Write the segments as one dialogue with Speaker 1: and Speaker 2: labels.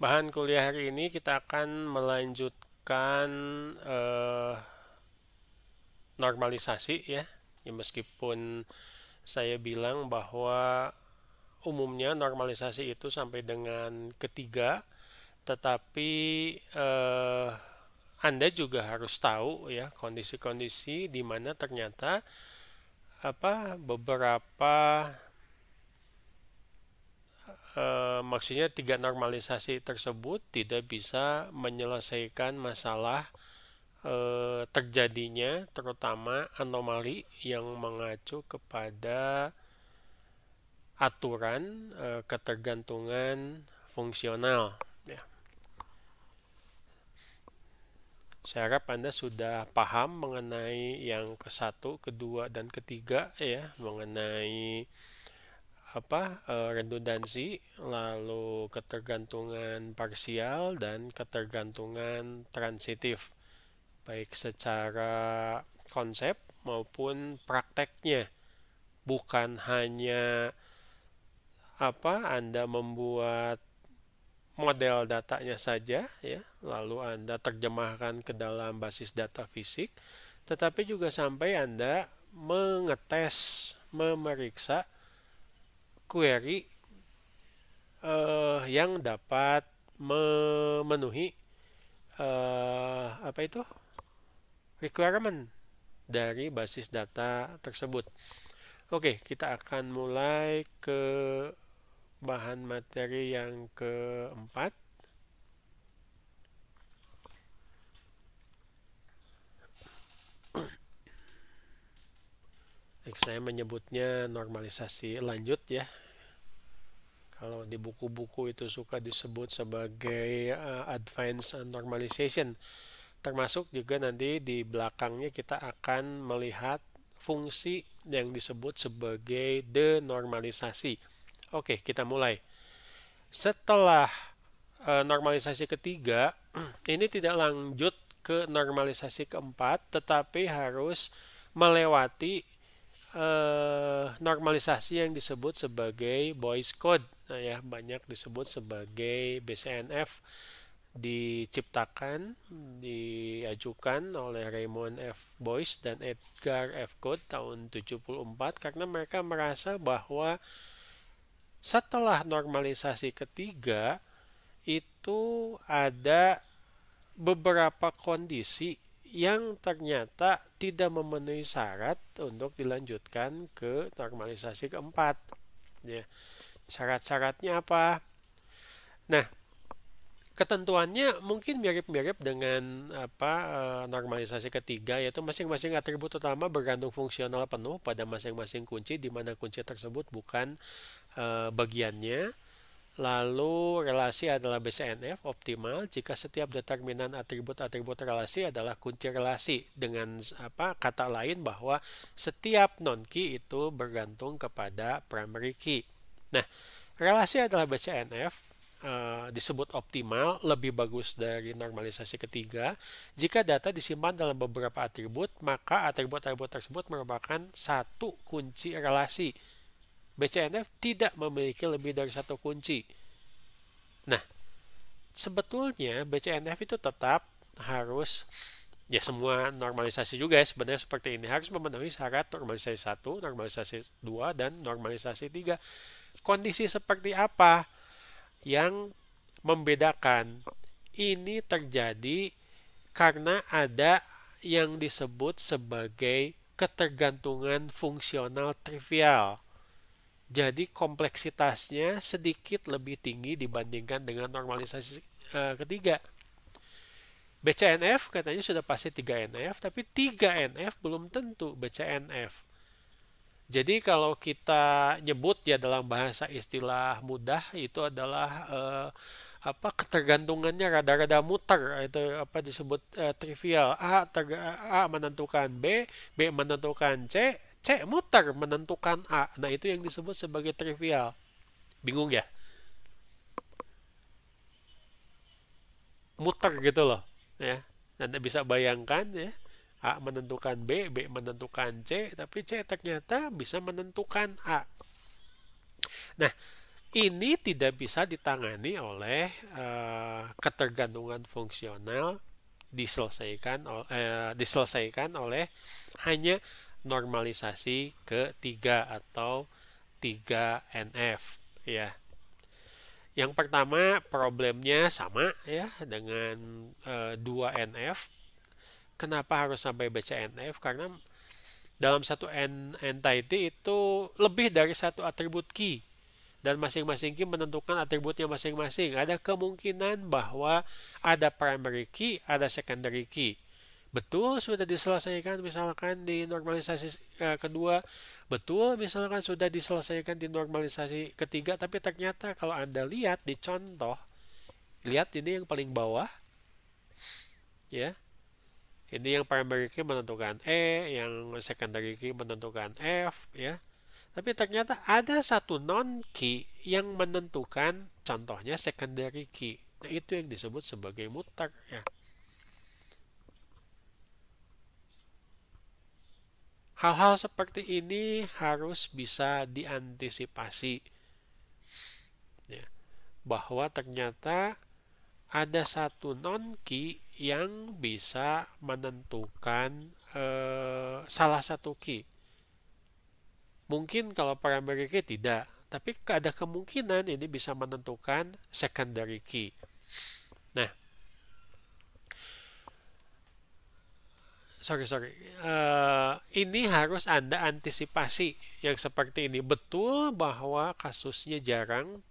Speaker 1: Bahan kuliah hari ini kita akan melanjutkan normalisasi ya. Ya, meskipun saya bilang bahwa umumnya normalisasi itu sampai dengan ketiga, tetapi eh, Anda juga harus tahu ya kondisi-kondisi di mana ternyata beberapa maksudnya tiga normalisasi tersebut tidak bisa menyelesaikan masalah terjadinya terutama anomali yang mengacu kepada aturan ketergantungan fungsional. Ya. Saya harap Anda sudah paham mengenai yang ke satu, kedua, dan ketiga ya, mengenai redundansi, lalu ketergantungan parsial dan ketergantungan transitif, baik secara konsep maupun prakteknya. Bukan hanya Anda membuat model datanya saja ya, lalu Anda terjemahkan ke dalam basis data fisik, tetapi juga sampai Anda mengetes, memeriksa query yang dapat memenuhi requirement dari basis data tersebut. Oke, kita akan mulai ke bahan materi yang keempat. Saya menyebutnya normalisasi lanjut ya. Kalau di buku-buku itu suka disebut sebagai advanced normalization. Termasuk juga nanti di belakangnya kita akan melihat fungsi yang disebut sebagai denormalisasi. Oke, kita mulai. Setelah normalisasi ketiga, ini tidak lanjut ke normalisasi keempat, tetapi harus melewati normalisasi yang disebut sebagai Boy's Code. Nah ya, banyak disebut sebagai BCNF, diciptakan, diajukan oleh Raymond F. Boyce dan Edgar F. Codd tahun 74 karena mereka merasa bahwa setelah normalisasi ketiga itu ada beberapa kondisi yang ternyata tidak memenuhi syarat untuk dilanjutkan ke normalisasi keempat. Ya, syarat-syaratnya apa? Nah, ketentuannya mungkin mirip-mirip dengan normalisasi ketiga, yaitu masing-masing atribut utama bergantung fungsional penuh pada masing-masing kunci di mana kunci tersebut bukan bagiannya. Lalu relasi adalah BCNF optimal jika setiap determinan atribut-atribut relasi adalah kunci relasi. Dengan kata lain bahwa setiap non-key itu bergantung kepada primary key. Nah, relasi adalah BCNF disebut optimal, lebih bagus dari normalisasi ketiga. Jika data disimpan dalam beberapa atribut, maka atribut-atribut tersebut merupakan satu kunci relasi. BCNF tidak memiliki lebih dari satu kunci. Nah, sebetulnya BCNF itu tetap harus, ya semua normalisasi juga ya sebenarnya seperti ini, harus memenuhi syarat normalisasi 1, normalisasi 2, dan normalisasi 3. Kondisi seperti apa yang membedakan? Ini terjadi karena ada yang disebut sebagai ketergantungan fungsional trivial. Jadi kompleksitasnya sedikit lebih tinggi dibandingkan dengan normalisasi ketiga. BCNF katanya sudah pasti 3NF, tapi 3NF belum tentu BCNF. Jadi kalau kita nyebut ya dalam bahasa istilah mudah itu adalah ketergantungannya rada-rada muter, itu disebut trivial. A menentukan B, B menentukan C, C muter menentukan A. Nah, itu yang disebut sebagai trivial. Bingung ya? Muter gitu loh, ya. Anda bisa bayangkan ya, A menentukan B, B menentukan C, tapi C ternyata bisa menentukan A. Nah, Ini tidak bisa ditangani oleh ketergantungan fungsional diselesaikan oleh hanya normalisasi ketiga atau 3NF ya. Yang pertama problemnya sama ya dengan 2NF. Kenapa harus sampai BCNF? Karena dalam satu entity itu lebih dari satu atribut key dan masing-masing key menentukan atributnya masing-masing. Ada kemungkinan bahwa ada primary key, ada secondary key. Betul sudah diselesaikan misalkan di normalisasi kedua, betul misalkan sudah diselesaikan di normalisasi ketiga, tapi ternyata kalau Anda lihat di contoh, lihat ini yang paling bawah, ya. Ini yang primary key menentukan E, yang secondary key menentukan F, ya. Tapi ternyata ada satu non key yang menentukan, contohnya secondary key. Nah, itu yang disebut sebagai mutar, ya. Hal-hal seperti ini harus bisa diantisipasi, ya, bahwa ternyata ada satu non key yang bisa menentukan salah satu key. Mungkin kalau primary key tidak, tapi ada kemungkinan ini bisa menentukan secondary key. Nah, sorry. Ini harus Anda antisipasi yang seperti ini. Betul bahwa kasusnya jarang,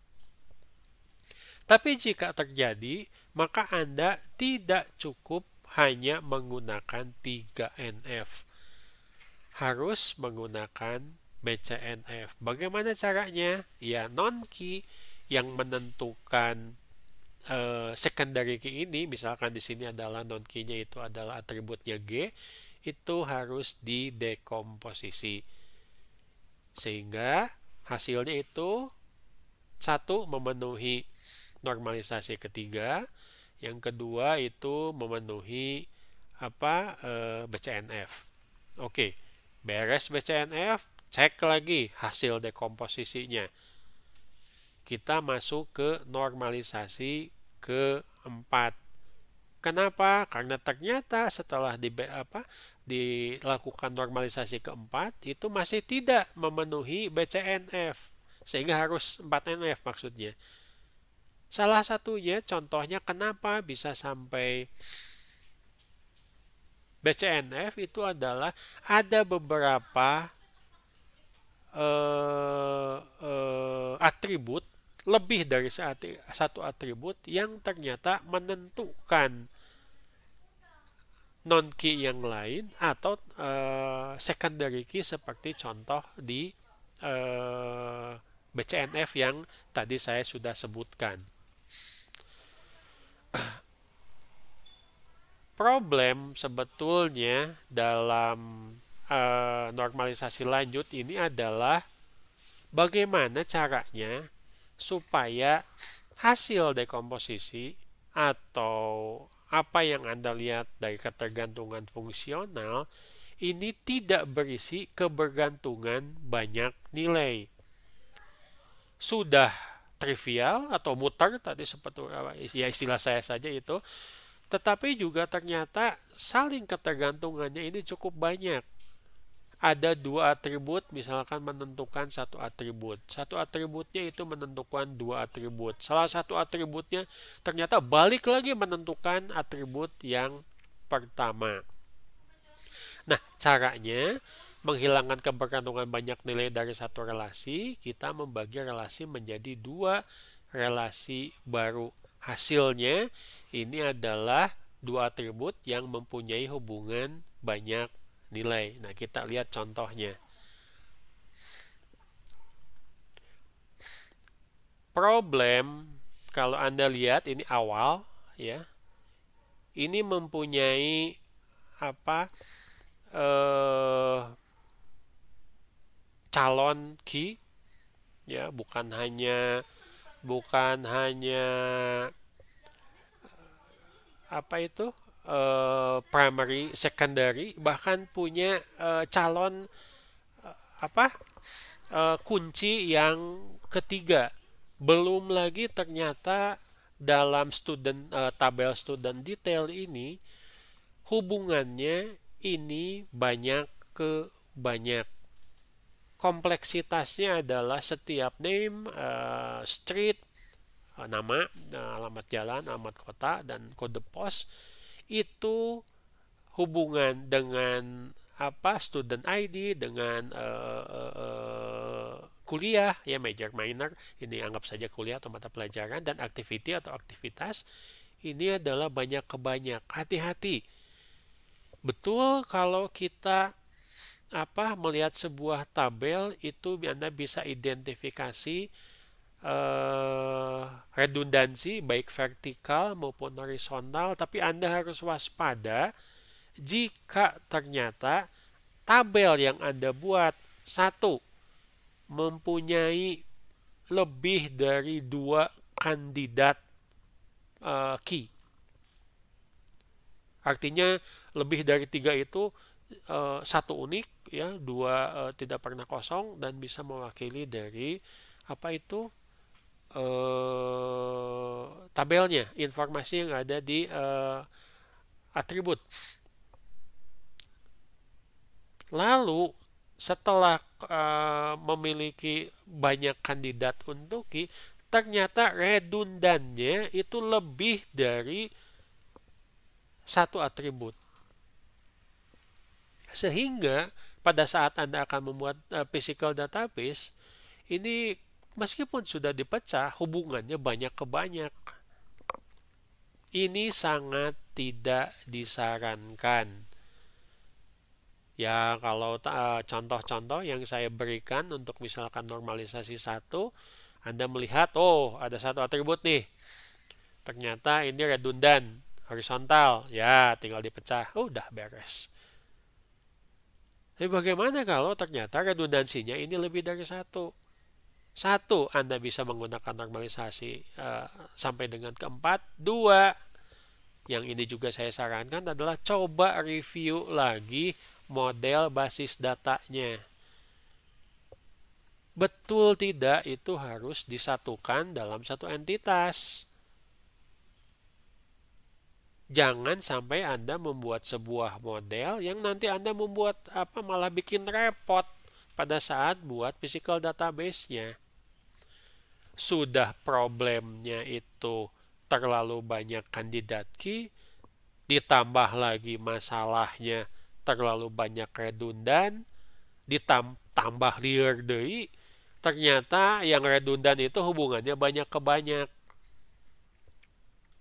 Speaker 1: tapi jika terjadi, maka Anda tidak cukup hanya menggunakan 3NF. Harus menggunakan BCNF. Bagaimana caranya? Ya, non-key yang menentukan secondary key ini, misalkan di sini adalah non-key-nya itu adalah atributnya G, itu harus didekomposisi. Sehingga hasilnya itu satu memenuhi normalisasi ketiga, yang kedua itu memenuhi BCNF. Oke, beres BCNF, cek lagi hasil dekomposisinya. Kita masuk ke normalisasi keempat. Kenapa? Karena ternyata setelah dilakukan normalisasi keempat itu masih tidak memenuhi BCNF, sehingga harus 4NF maksudnya. Salah satunya contohnya kenapa bisa sampai BCNF itu adalah ada beberapa atribut, lebih dari satu atribut yang ternyata menentukan non-key yang lain atau secondary key seperti contoh di BCNF yang tadi saya sudah sebutkan. Problem sebetulnya dalam normalisasi lanjut ini adalah bagaimana caranya supaya hasil dekomposisi atau apa yang Anda lihat dari ketergantungan fungsional ini tidak berisi kebergantungan banyak nilai. Sudah trivial atau mutar tadi seperti ya istilah saya saja itu, tetapi juga ternyata saling ketergantungannya ini cukup banyak. Ada dua atribut misalkan menentukan satu atribut. Satu atributnya itu menentukan dua atribut. Salah satu atributnya ternyata balik lagi menentukan atribut yang pertama. Nah, caranya menghilangkan kebergantungan banyak nilai dari satu relasi, kita membagi relasi menjadi dua relasi baru. Hasilnya ini adalah dua atribut yang mempunyai hubungan banyak nilai. Nah, kita lihat contohnya. Problem, kalau Anda lihat ini awal, ya. Ini mempunyai calon key, ya, bukan hanya primary, secondary, bahkan punya calon kunci yang ketiga. Belum lagi ternyata dalam tabel student detail ini hubungannya ini banyak ke banyak. Kompleksitasnya adalah setiap name, street, nama, alamat jalan, alamat kota, dan kode pos itu hubungan dengan apa student ID dengan kuliah ya major minor ini anggap saja kuliah atau mata pelajaran dan activity atau aktivitas ini adalah banyak ke banyak. Hati-hati. Betul kalau kita melihat sebuah tabel itu Anda bisa identifikasi redundansi baik vertikal maupun horizontal, tapi Anda harus waspada jika ternyata tabel yang Anda buat satu mempunyai lebih dari 2 kandidat key. Artinya lebih dari 3 itu satu unik ya, 2 tidak pernah kosong dan bisa mewakili dari tabelnya, informasi yang ada di atribut. Lalu setelah memiliki banyak kandidat untuk key, ternyata redundannya itu lebih dari satu atribut. Sehingga pada saat Anda akan membuat physical database, ini meskipun sudah dipecah, hubungannya banyak ke banyak. Ini sangat tidak disarankan. Ya, kalau contoh-contoh yang saya berikan untuk misalkan normalisasi 1, Anda melihat, oh ada satu atribut nih. Ternyata ini redundan, horizontal. Ya, tinggal dipecah. Udah beres. Tapi bagaimana kalau ternyata redundansinya ini lebih dari satu? Satu, Anda bisa menggunakan normalisasi sampai dengan keempat. Dua, yang ini juga saya sarankan adalah coba review lagi model basis datanya. Betul tidak itu harus disatukan dalam satu entitas. Jangan sampai Anda membuat sebuah model yang nanti Anda membuat malah bikin repot pada saat buat physical database-nya. Sudah problemnya itu terlalu banyak kandidat key, ditambah lagi masalahnya terlalu banyak redundan, ditambah liar deui, ternyata yang redundan itu hubungannya banyak ke banyak.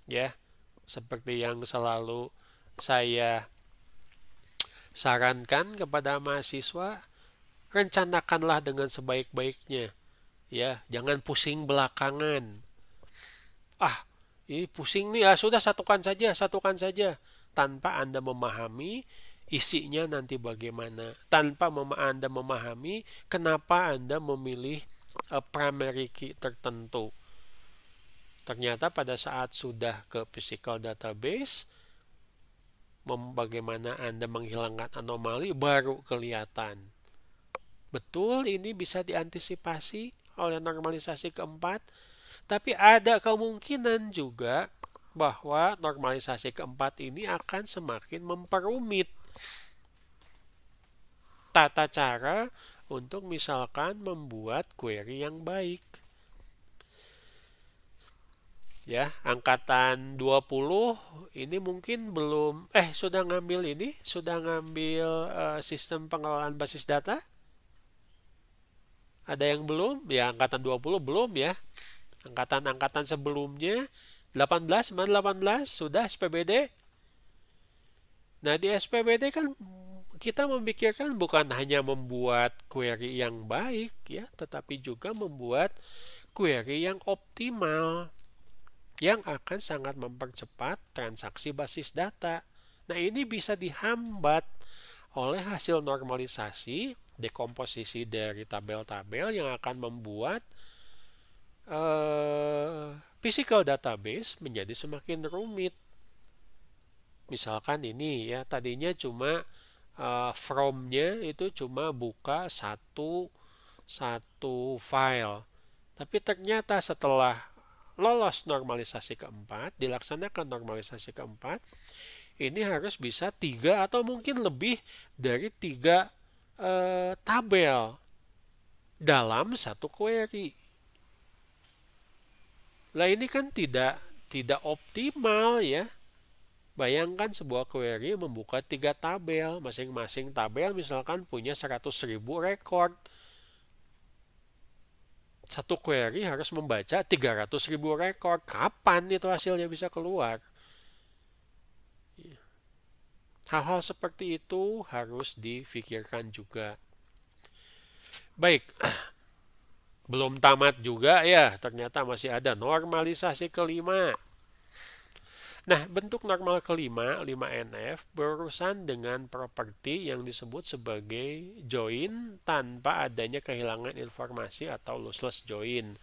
Speaker 1: Ya, seperti yang selalu saya sarankan kepada mahasiswa, rencanakanlah dengan sebaik-baiknya. Ya, jangan pusing belakangan. Ini pusing nih, sudah satukan saja tanpa Anda memahami isinya nanti bagaimana, tanpa Anda memahami kenapa Anda memilih primary key tertentu. Ternyata pada saat sudah ke physical database, bagaimana Anda menghilangkan anomali baru kelihatan. Betul, ini bisa diantisipasi oleh normalisasi keempat, tapi ada kemungkinan juga bahwa normalisasi keempat ini akan semakin memperumit tata cara untuk misalkan membuat query yang baik. Ya, angkatan 20 ini mungkin belum sudah ngambil sistem pengelolaan basis data. Ada yang belum? Ya, angkatan 20 belum ya. Angkatan-angkatan sebelumnya 18 sudah SPBD. Nah, di SPBD kan kita memikirkan bukan hanya membuat query yang baik ya, tetapi juga membuat query yang optimal yang akan sangat mempercepat transaksi basis data. Nah, ini bisa dihambat oleh hasil normalisasi, dekomposisi dari tabel-tabel yang akan membuat physical database menjadi semakin rumit. Misalkan ini ya, tadinya cuma from-nya itu cuma buka satu file. Tapi ternyata setelah lolos normalisasi keempat, dilaksanakan normalisasi keempat, ini harus bisa 3 atau mungkin lebih dari 3 tabel dalam satu query. Lah ini kan tidak optimal ya. Bayangkan sebuah query membuka 3 tabel, masing-masing tabel misalkan punya 100.000 record. Satu query harus membaca 300.000 record. Kapan itu hasilnya bisa keluar? Hal-hal seperti itu harus difikirkan juga. Baik, belum tamat juga ya, ternyata masih ada normalisasi kelima. Nah, bentuk normal kelima, 5NF, berurusan dengan properti yang disebut sebagai join tanpa adanya kehilangan informasi atau lossless join.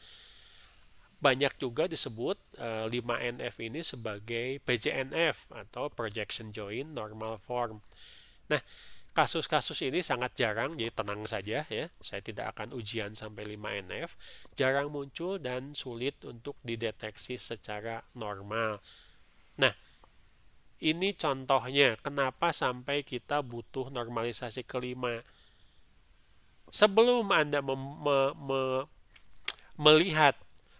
Speaker 1: Banyak juga disebut 5NF ini sebagai PJNF atau projection join normal form. Nah, kasus-kasus ini sangat jarang, jadi tenang saja ya. Saya tidak akan ujian sampai 5NF. Jarang muncul dan sulit untuk dideteksi secara normal. Nah, ini contohnya kenapa sampai kita butuh normalisasi kelima. Sebelum Anda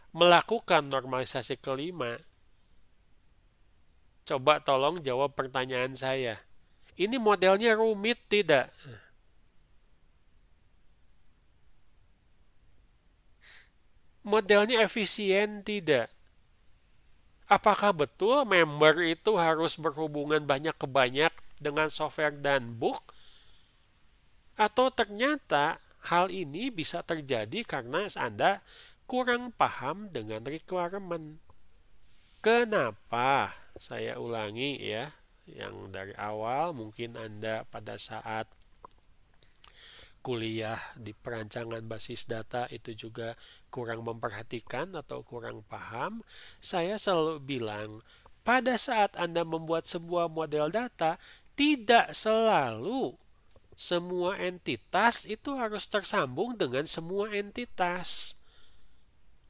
Speaker 1: melakukan normalisasi kelima, coba tolong jawab pertanyaan saya. Ini modelnya rumit tidak? Modelnya efisien tidak? Apakah betul member itu harus berhubungan banyak ke banyak dengan software dan book? Atau ternyata hal ini bisa terjadi karena Anda kurang paham dengan requirement. Kenapa? Saya ulangi ya, yang dari awal mungkin Anda pada saat kuliah di perancangan basis data itu juga kurang memperhatikan atau kurang paham. Saya selalu bilang, pada saat Anda membuat sebuah model data, tidak selalu semua entitas itu harus tersambung dengan semua entitas.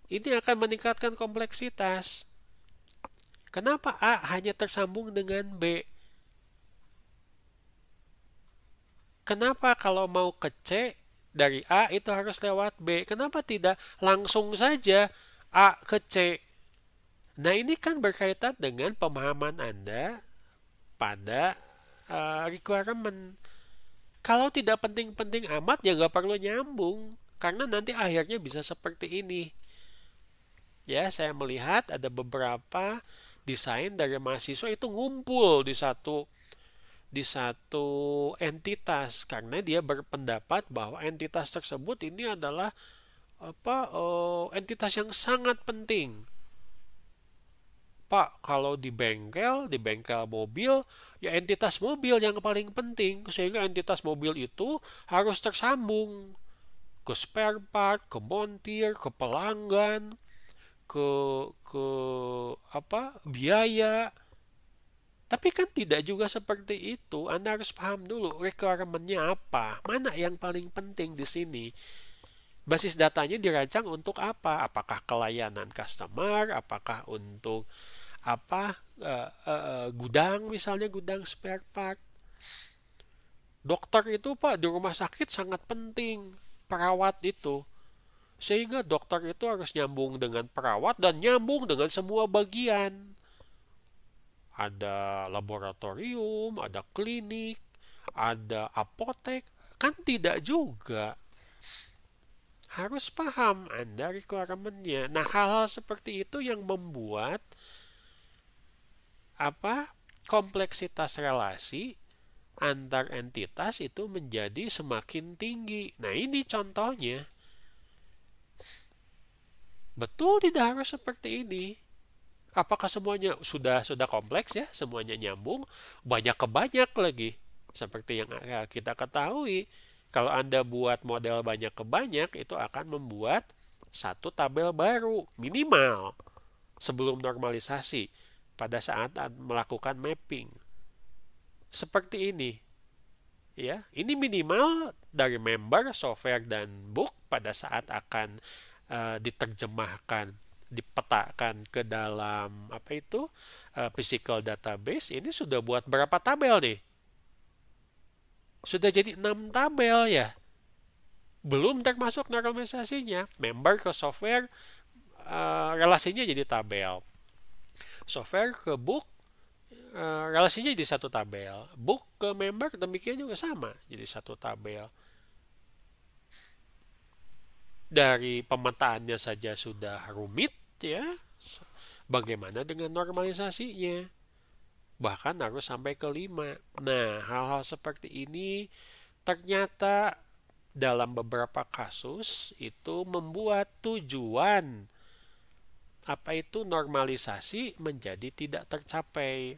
Speaker 1: Ini akan meningkatkan kompleksitas. Kenapa A hanya tersambung dengan B? Kenapa kalau mau ke C dari A itu harus lewat B? Kenapa tidak langsung saja A ke C? Nah, ini kan berkaitan dengan pemahaman Anda pada requirement. Kalau tidak penting-penting amat, ya nggak perlu nyambung. Karena nanti akhirnya bisa seperti ini. Ya, saya melihat ada beberapa desain dari mahasiswa itu ngumpul di satu entitas karena dia berpendapat bahwa entitas tersebut ini adalah entitas yang sangat penting. Pak, kalau di bengkel mobil, ya entitas mobil yang paling penting sehingga entitas mobil itu harus tersambung ke spare part, ke montir, ke pelanggan, ke biaya. Tapi kan tidak juga seperti itu. Anda harus paham dulu requirement-nya apa. Mana yang paling penting di sini? Basis datanya dirancang untuk apa? Apakah kelayanan customer? Apakah untuk gudang, misalnya gudang spare part? Dokter itu Pak di rumah sakit sangat penting. Perawat itu. Sehingga dokter itu harus nyambung dengan perawat dan nyambung dengan semua bagian. Ada laboratorium, ada klinik, ada apotek. Kan tidak juga. Harus paham Anda requirement-nya. Nah, hal-hal seperti itu yang membuat kompleksitas relasi antar entitas itu menjadi semakin tinggi. Nah, ini contohnya. Betul tidak harus seperti ini. Apakah semuanya sudah kompleks ya, semuanya nyambung, banyak ke banyak lagi. Seperti yang kita ketahui, kalau Anda buat model banyak ke banyak, itu akan membuat satu tabel baru, minimal, sebelum normalisasi, pada saat melakukan mapping. Seperti ini. Ya, ini minimal dari member, software, dan book pada saat akan diterjemahkan, dipetakan ke dalam physical database, ini sudah buat berapa tabel nih? Sudah jadi 6 tabel ya. Belum termasuk normalisasinya. Member ke software, relasinya jadi tabel. Software ke book, relasinya jadi satu tabel. Book ke member demikian juga sama, jadi satu tabel. Dari pemetaannya saja sudah rumit ya. Bagaimana dengan normalisasinya? Bahkan harus sampai ke 5. Nah, hal-hal seperti ini ternyata dalam beberapa kasus itu membuat tujuan normalisasi menjadi tidak tercapai.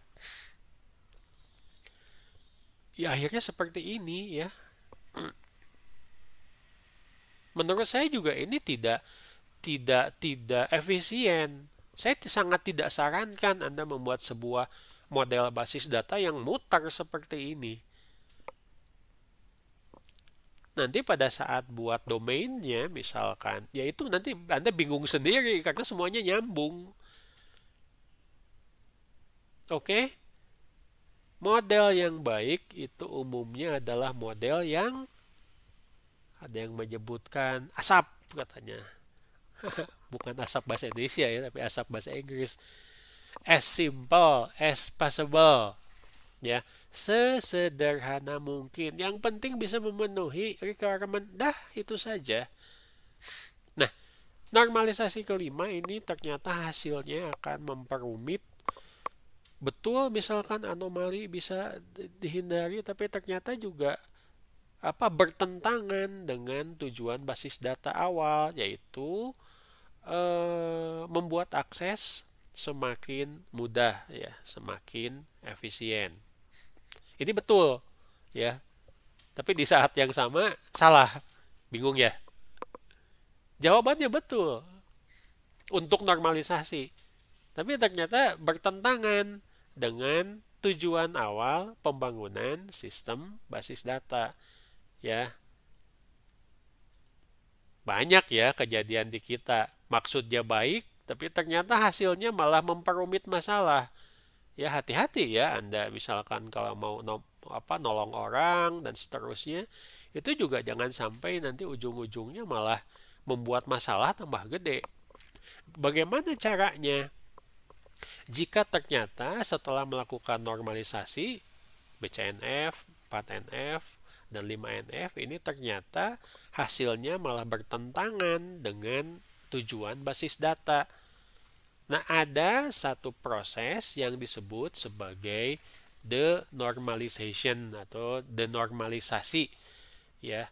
Speaker 1: Ya akhirnya seperti ini ya. Menurut saya juga ini tidak efisien. Saya sangat tidak sarankan Anda membuat sebuah model basis data yang mutar seperti ini. Nanti pada saat buat domainnya misalkan, ya itu nanti Anda bingung sendiri karena semuanya nyambung. Oke? Model yang baik itu umumnya adalah model yang ada yang menyebutkan ASAP katanya. Bukan ASAP bahasa Indonesia ya, tapi ASAP bahasa Inggris. As simple as possible. Ya, sesederhana mungkin. Yang penting bisa memenuhi requirement. Dah, itu saja. Nah, normalisasi kelima ini ternyata hasilnya akan memperumit. Betul, misalkan anomali bisa dihindari, tapi ternyata juga bertentangan dengan tujuan basis data awal, yaitu membuat akses semakin mudah ya, semakin efisien. Ini betul ya. Tapi di saat yang sama salah. Bingung ya? Jawabannya betul untuk normalisasi. Tapi ternyata bertentangan dengan tujuan awal pembangunan sistem basis data. Ya. Banyak ya kejadian di kita. Maksudnya baik, tapi ternyata hasilnya malah memperumit masalah. Ya hati-hati ya Anda misalkan kalau mau nolong orang dan seterusnya, itu juga jangan sampai nanti ujung-ujungnya malah membuat masalah tambah gede. Bagaimana caranya? Jika ternyata setelah melakukan normalisasi BCNF, 4NF, dan 5NF ini ternyata hasilnya malah bertentangan dengan tujuan basis data. Nah, ada satu proses yang disebut sebagai denormalization atau denormalisasi ya.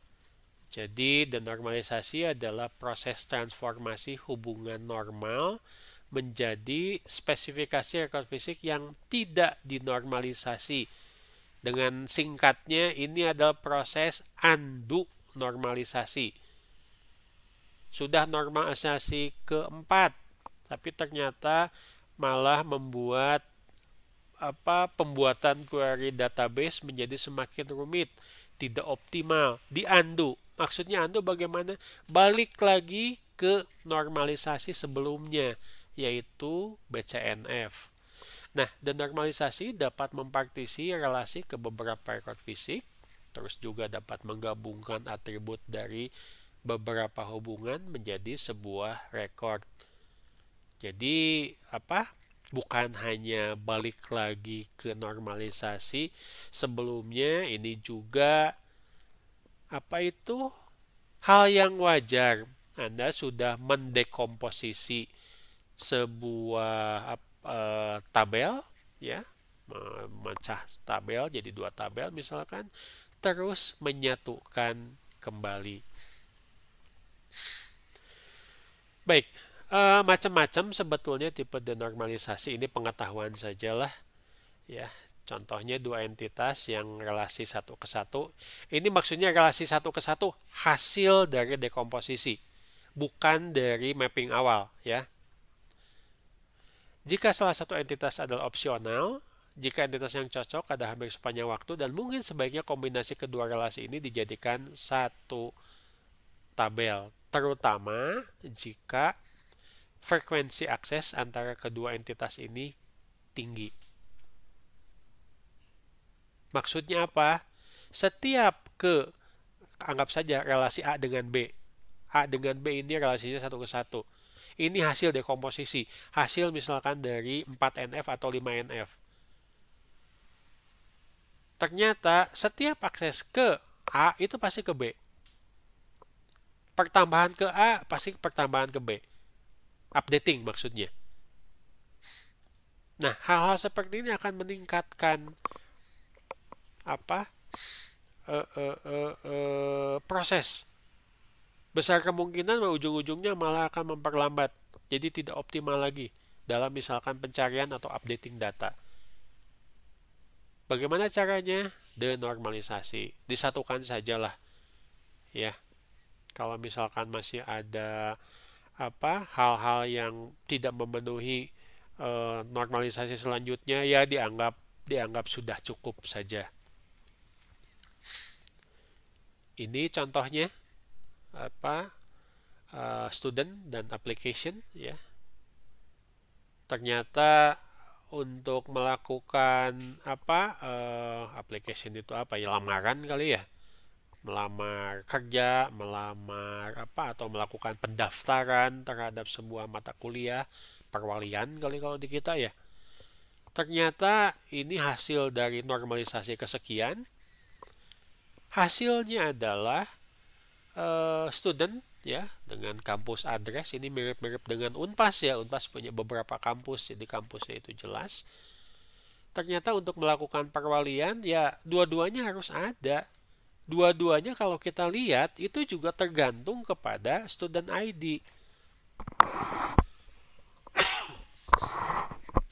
Speaker 1: Jadi denormalisasi adalah proses transformasi hubungan normal menjadi spesifikasi rekor fisik yang tidak dinormalisasi. Dengan singkatnya, ini adalah proses undo normalisasi. Sudah normalisasi keempat, tapi ternyata malah membuat pembuatan query database menjadi semakin rumit, tidak optimal, di undo. Maksudnya undo bagaimana? Balik lagi ke normalisasi sebelumnya, yaitu BCNF. Nah, denormalisasi dapat mempartisi relasi ke beberapa rekor fisik, terus juga dapat menggabungkan atribut dari beberapa hubungan menjadi sebuah rekor. Jadi, bukan hanya balik lagi ke normalisasi sebelumnya, ini juga hal yang wajar. Anda sudah mendekomposisi sebuah tabel ya, memecah tabel jadi 2 tabel misalkan, terus menyatukan kembali. Baik, macam-macam sebetulnya tipe denormalisasi, ini pengetahuan sajalah ya. Contohnya 2 entitas yang relasi 1 ke 1. Ini maksudnya relasi 1 ke 1 hasil dari dekomposisi, bukan dari mapping awal ya. Jika salah satu entitas adalah opsional, jika entitas yang cocok ada hampir sepanjang waktu, dan mungkin sebaiknya kombinasi kedua relasi ini dijadikan satu tabel. terutama jika frekuensi akses antara kedua entitas ini tinggi. Maksudnya apa? Anggap saja relasi A dengan B. A dengan B ini relasinya 1:1. Ini hasil dekomposisi. Hasil misalkan dari 4NF atau 5NF. Ternyata setiap akses ke A itu pasti ke B. Pertambahan ke A pasti pertambahan ke B. Updating maksudnya. Nah, hal-hal seperti ini akan meningkatkan proses. Besar kemungkinan ujung-ujungnya malah akan memperlambat. Jadi tidak optimal lagi dalam misalkan pencarian atau updating data. Bagaimana caranya? Denormalisasi. Disatukan sajalah. Ya. Kalau misalkan masih ada hal-hal yang tidak memenuhi normalisasi selanjutnya, ya dianggap sudah cukup saja. Ini contohnya student dan application, ya. Ternyata untuk melakukan application itu ya, lamaran kali ya, melamar kerja, melamar atau melakukan pendaftaran terhadap sebuah mata kuliah, perwalian kali kalau di kita ya. Ternyata ini hasil dari normalisasi kesekian. Hasilnya adalah student ya dengan kampus address, ini mirip-mirip dengan Unpas ya. Unpas punya beberapa kampus, jadi kampusnya itu jelas. Ternyata untuk melakukan perwalian ya dua-duanya harus ada. Dua-duanya kalau kita lihat itu juga tergantung kepada student ID.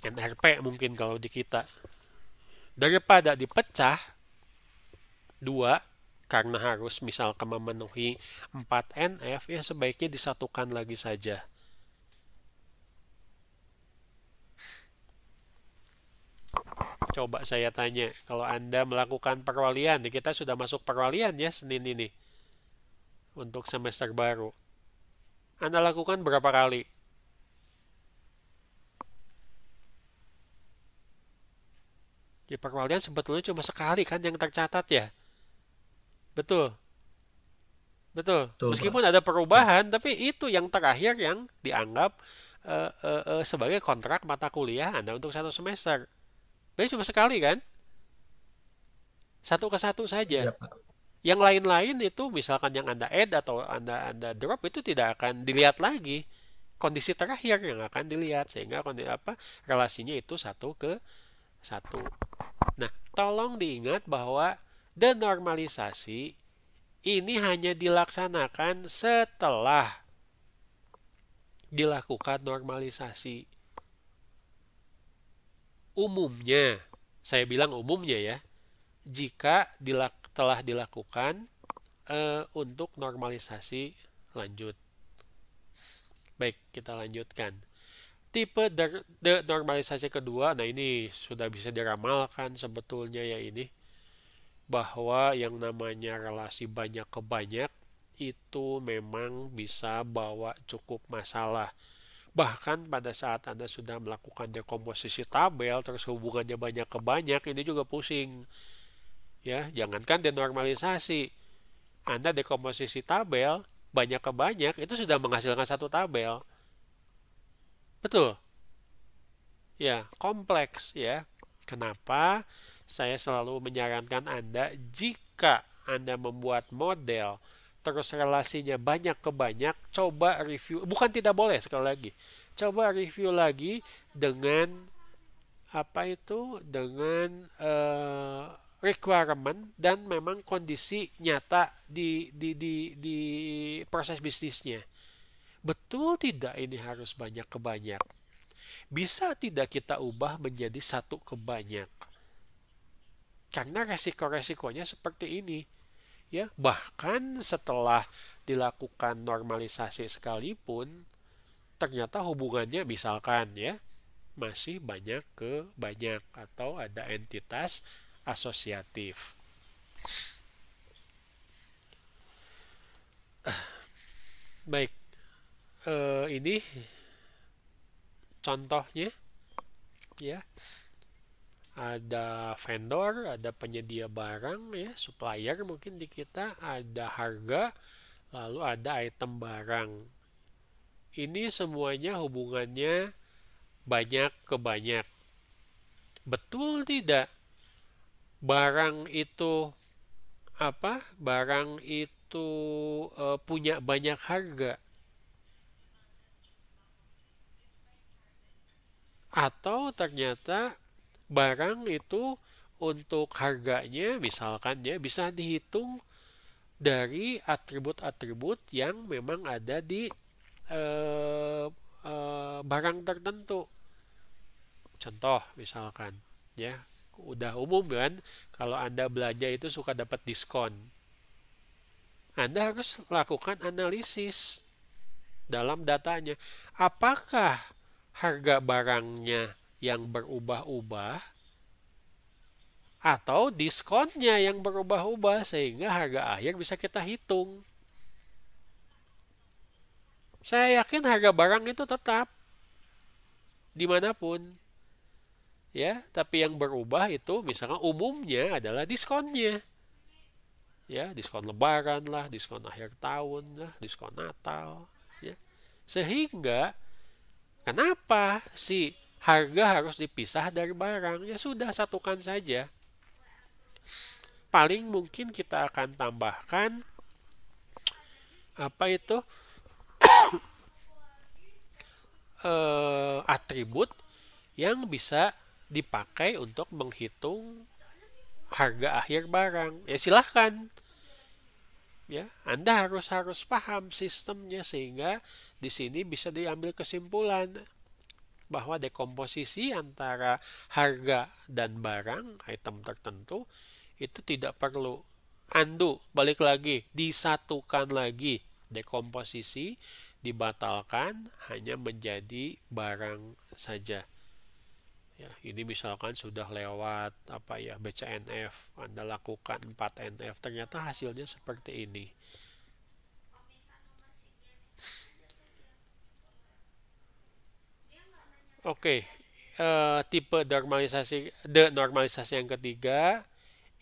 Speaker 1: NRP mungkin kalau di kita. Daripada dipecah dua karena harus misalkan memenuhi 4NF, ya sebaiknya disatukan lagi saja. Coba saya tanya, kalau Anda melakukan perwalian, kita sudah masuk perwalian ya Senin ini untuk semester baru. Anda lakukan berapa kali? Di perwalian sebetulnya cuma sekali kan yang tercatat ya. Betul. Meskipun ada perubahan, tapi itu yang terakhir yang dianggap sebagai kontrak mata kuliah Anda untuk 1 semester. Berarti cuma sekali kan? 1 ke 1 saja.
Speaker 2: Ya, Pak.
Speaker 1: Yang lain-lain itu misalkan yang Anda add atau Anda drop itu tidak akan dilihat lagi. Kondisi terakhir yang akan dilihat, sehingga relasinya itu 1 ke 1. Nah, tolong diingat bahwa denormalisasi ini hanya dilaksanakan setelah dilakukan normalisasi. Umumnya, saya bilang umumnya ya, jika telah dilakukan untuk normalisasi lanjut. Baik, kita lanjutkan. Tipe denormalisasi kedua, nah ini sudah bisa diramalkan sebetulnya ya ini, bahwa yang namanya relasi banyak ke banyak itu memang bisa bawa cukup masalah. Bahkan pada saat Anda sudah melakukan dekomposisi tabel, terus hubungannya banyak ke banyak, ini juga pusing. Ya, jangankan denormalisasi, Anda dekomposisi tabel banyak ke banyak itu sudah menghasilkan satu tabel. Betul? Ya, kompleks ya. Kenapa? Saya selalu menyarankan Anda, jika Anda membuat model terus relasinya banyak ke banyak, coba review, bukan tidak boleh sekali lagi, coba review lagi dengan dengan requirement dan memang kondisi nyata di proses bisnisnya. Betul tidak ini harus banyak ke banyak? Bisa tidak kita ubah menjadi 1 ke banyak? Karena resiko-resikonya seperti ini. Ya, bahkan setelah dilakukan normalisasi sekalipun, ternyata hubungannya misalkan ya masih banyak ke banyak atau ada entitas asosiatif. Baik, ini contohnya ya. Ada vendor, ada penyedia barang ya, supplier mungkin di kita, ada harga, lalu ada item barang. Ini semuanya hubungannya banyak ke banyak. Betul tidak? Barang itu apa? Barang itu punya banyak harga, atau ternyata barang itu untuk harganya misalkan ya bisa dihitung dari atribut-atribut yang memang ada di barang tertentu. Contoh misalkan ya, udah umum kan kalau Anda belanja itu suka dapat diskon. Anda harus lakukan analisis dalam datanya. Apakah harga barangnya yang berubah-ubah atau diskonnya yang berubah-ubah sehingga harga akhir bisa kita hitung. Saya yakin harga barang itu tetap dimanapun, ya, tapi yang berubah itu misalkan umumnya adalah diskonnya, ya, diskon lebaran lah, diskon akhir tahun lah, diskon Natal, ya, sehingga kenapa si harga harus dipisah dari barang? Ya sudah, satukan saja. Paling mungkin kita akan tambahkan apa itu atribut yang bisa dipakai untuk menghitung harga akhir barang. Ya silahkan. Ya, Anda harus paham sistemnya sehingga di sini bisa diambil kesimpulan bahwa dekomposisi antara harga dan barang item tertentu itu tidak perlu balik lagi, disatukan lagi. Dekomposisi dibatalkan hanya menjadi barang saja. Ya, ini misalkan sudah lewat apa ya BCNF, Anda lakukan 4NF, ternyata hasilnya seperti ini. Oke, tipe denormalisasi yang ketiga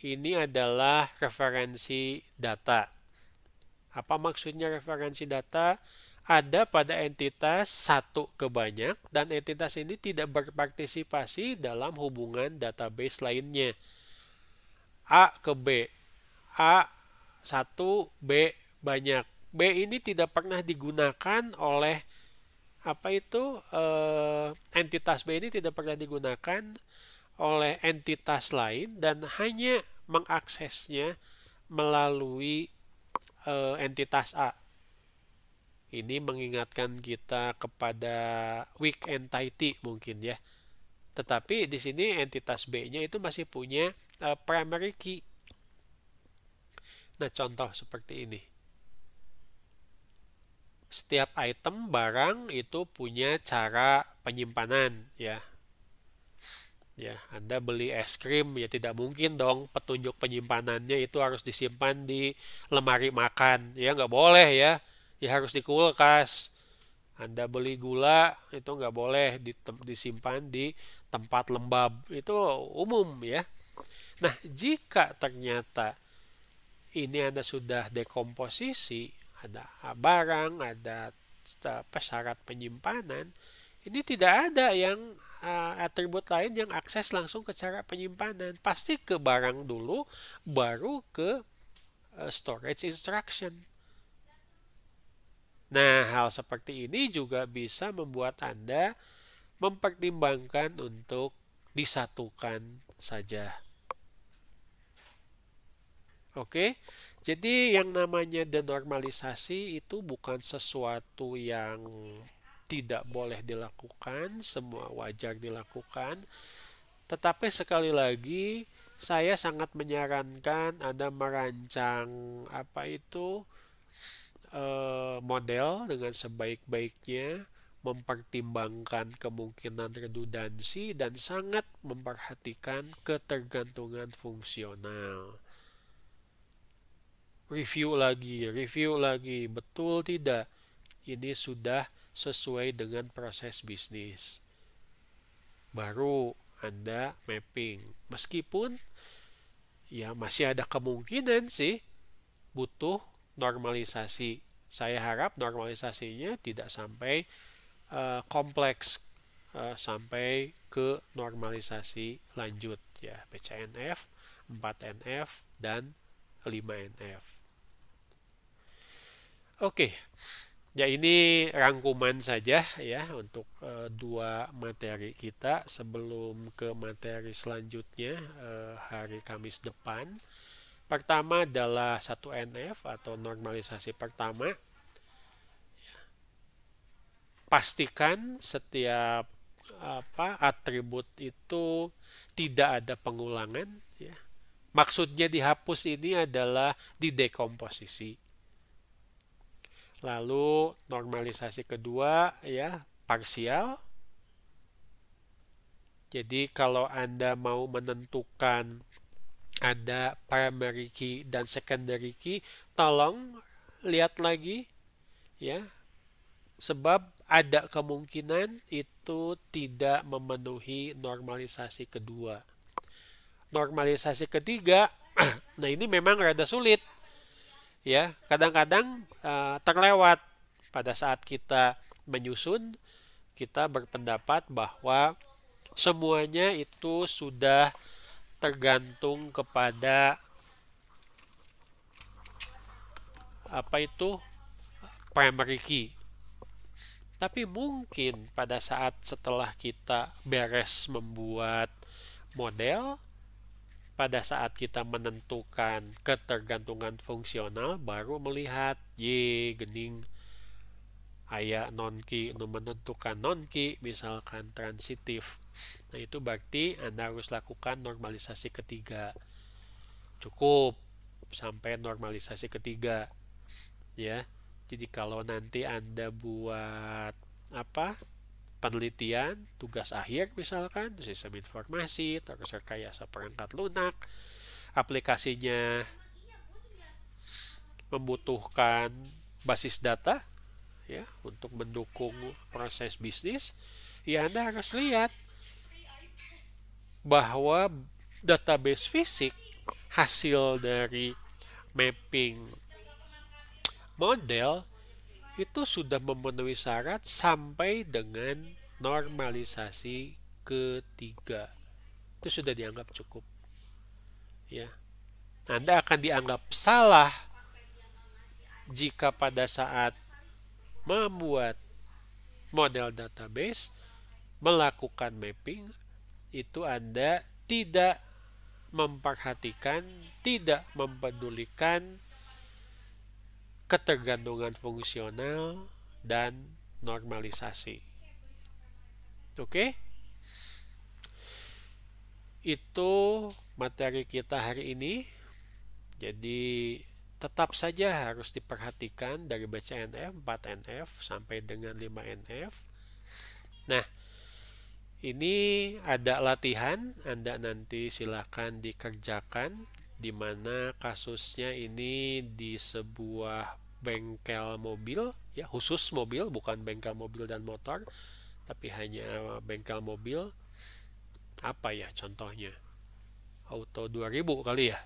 Speaker 1: ini adalah referensi data. Apa maksudnya referensi data? Ada pada entitas satu ke banyak dan entitas ini tidak berpartisipasi dalam hubungan database lainnya. A ke B, A satu, B banyak. B ini tidak pernah digunakan oleh apa itu entitas B ini tidak pernah digunakan oleh entitas lain dan hanya mengaksesnya melalui entitas A. Ini mengingatkan kita kepada weak entity mungkin ya. Tetapi di sini entitas B-nya itu masih punya primary key. Nah, contoh seperti ini. Setiap item barang itu punya cara penyimpanan ya. Ya, Anda beli es krim ya tidak mungkin dong petunjuk penyimpanannya itu harus disimpan di lemari makan. Ya nggak boleh ya. Ya harus di kulkas. Anda beli gula itu nggak boleh disimpan di tempat lembab. Itu umum ya. Nah, jika ternyata ini Anda sudah dekomposisi, ada barang, ada syarat penyimpanan, ini tidak ada yang atribut lain yang akses langsung ke cara penyimpanan. Pasti ke barang dulu, baru ke storage instruction. Nah, hal seperti ini juga bisa membuat Anda mempertimbangkan untuk disatukan saja. Oke, jadi yang namanya denormalisasi itu bukan sesuatu yang tidak boleh dilakukan, semua wajar dilakukan. Tetapi sekali lagi, saya sangat menyarankan Anda merancang apa itu model dengan sebaik-baiknya, mempertimbangkan kemungkinan redundansi dan sangat memperhatikan ketergantungan fungsional. Review lagi, betul tidak? ini sudah sesuai dengan proses bisnis. Baru Anda mapping. Meskipun ya masih ada kemungkinan sih butuh normalisasi. Saya harap normalisasinya tidak sampai kompleks, sampai ke normalisasi lanjut ya, BCNF, 4NF dan 5NF. Oke. Ya, ini rangkuman saja ya untuk dua materi kita sebelum ke materi selanjutnya hari Kamis depan. Pertama adalah 1NF atau normalisasi pertama. Pastikan setiap atribut itu tidak ada pengulangan ya. Maksudnya dihapus ini adalah didekomposisi. Lalu normalisasi kedua ya, parsial. Jadi kalau Anda mau menentukan ada primary key dan secondary key, tolong lihat lagi ya. Sebab ada kemungkinan itu tidak memenuhi normalisasi kedua. Normalisasi ketiga, nah ini memang rada sulit. Ya, kadang-kadang terlewat pada saat kita menyusun, kita berpendapat bahwa semuanya itu sudah tergantung kepada primary key. Tapi mungkin pada saat setelah kita beres membuat model, pada saat kita menentukan ketergantungan fungsional, baru melihat gening aya non-key menentukan non-key, misalkan transitif. Nah, itu berarti Anda harus lakukan normalisasi ketiga. Cukup sampai normalisasi ketiga. Ya. Jadi kalau nanti Anda buat penelitian, tugas akhir misalkan, sistem informasi, terus rekayasa perangkat lunak, aplikasinya membutuhkan basis data ya untuk mendukung proses bisnis, ya Anda harus lihat bahwa database fisik hasil dari mapping model itu sudah memenuhi syarat sampai dengan normalisasi ketiga. Itu sudah dianggap cukup. Ya. Anda akan dianggap salah jika pada saat membuat model database, melakukan mapping, itu Anda tidak memperhatikan, tidak mempedulikan ketergantungan fungsional dan normalisasi. Oke? Itu materi kita hari ini. Jadi tetap saja harus diperhatikan dari BCNF, 4NF sampai dengan 5NF. Nah, ini ada latihan, Anda nanti silakan dikerjakan, di mana kasusnya ini di sebuah bengkel mobil, ya khusus mobil, bukan bengkel mobil dan motor, tapi hanya bengkel mobil. Apa ya contohnya? Auto 2000 kali ya.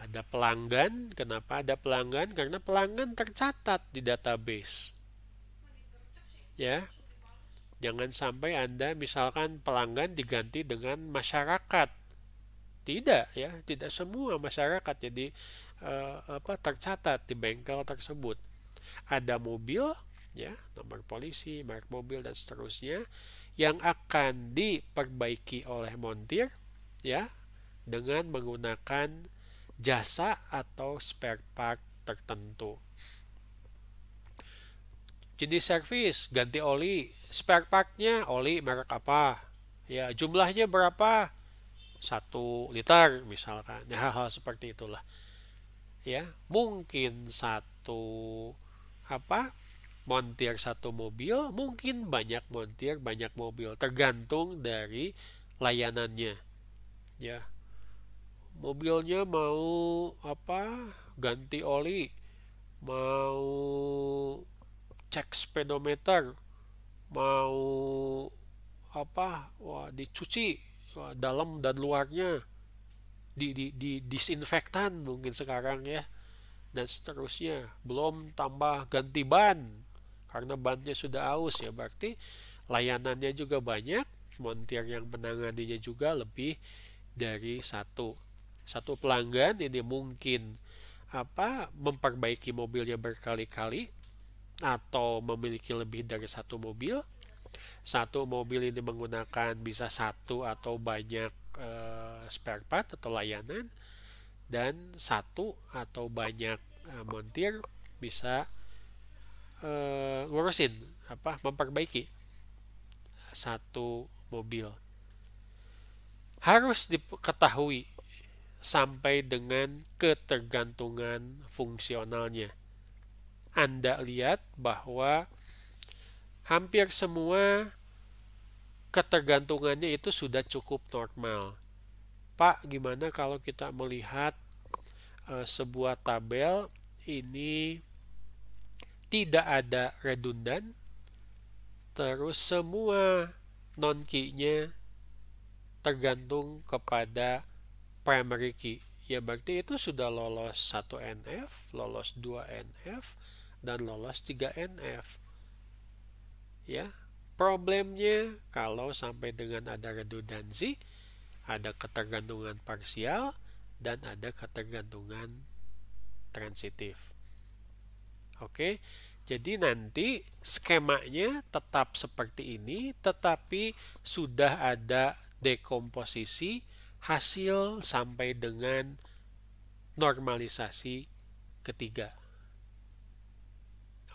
Speaker 1: Ada pelanggan. Kenapa ada pelanggan? Karena pelanggan tercatat di database. Ya. Jangan sampai Anda misalkan pelanggan diganti dengan masyarakat. Tidak ya, tidak semua masyarakat jadi tercatat di bengkel tersebut. Ada mobil ya, nomor polisi, merek mobil dan seterusnya yang akan diperbaiki oleh montir ya dengan menggunakan jasa atau spare part tertentu. Jenis servis, ganti oli, spare partnya oli merek apa? Ya, jumlahnya berapa? 1 liter misalkan. Ya, hal-hal seperti itulah. Ya, mungkin montir satu mobil, mungkin banyak montir, banyak mobil, tergantung dari layanannya. Ya. Mobilnya mau ganti oli, mau cek speedometer, mau apa, wah dicuci, wah, dalam dan luarnya, di disinfektan mungkin sekarang ya, dan seterusnya. Belum tambah ganti ban karena bannya sudah aus ya, berarti layanannya juga banyak, montir yang menanganinya juga lebih dari satu. Satu pelanggan ini mungkin memperbaiki mobilnya berkali-kali atau memiliki lebih dari satu mobil. Satu mobil ini menggunakan bisa satu atau banyak spare part atau layanan, dan satu atau banyak montir bisa ngurusin memperbaiki satu mobil. Harus diketahui sampai dengan ketergantungan fungsionalnya. Anda lihat bahwa hampir semua ketergantungannya itu sudah cukup normal. Pak, gimana kalau kita melihat sebuah tabel ini tidak ada redundan, terus semua non-key-nya tergantung kepada primary key. Ya berarti itu sudah lolos 1 NF, lolos 2 NF, dan lolos 3 NF. Ya, problemnya kalau sampai dengan ada redundansi, ada ketergantungan parsial, dan ada ketergantungan transitif. Oke, jadi nanti skemanya tetap seperti ini, tetapi sudah ada dekomposisi hasil sampai dengan normalisasi ketiga.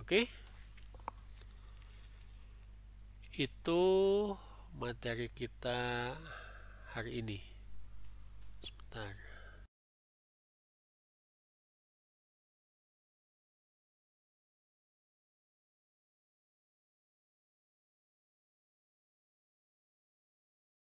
Speaker 1: Oke, itu materi kita hari ini. Sebentar.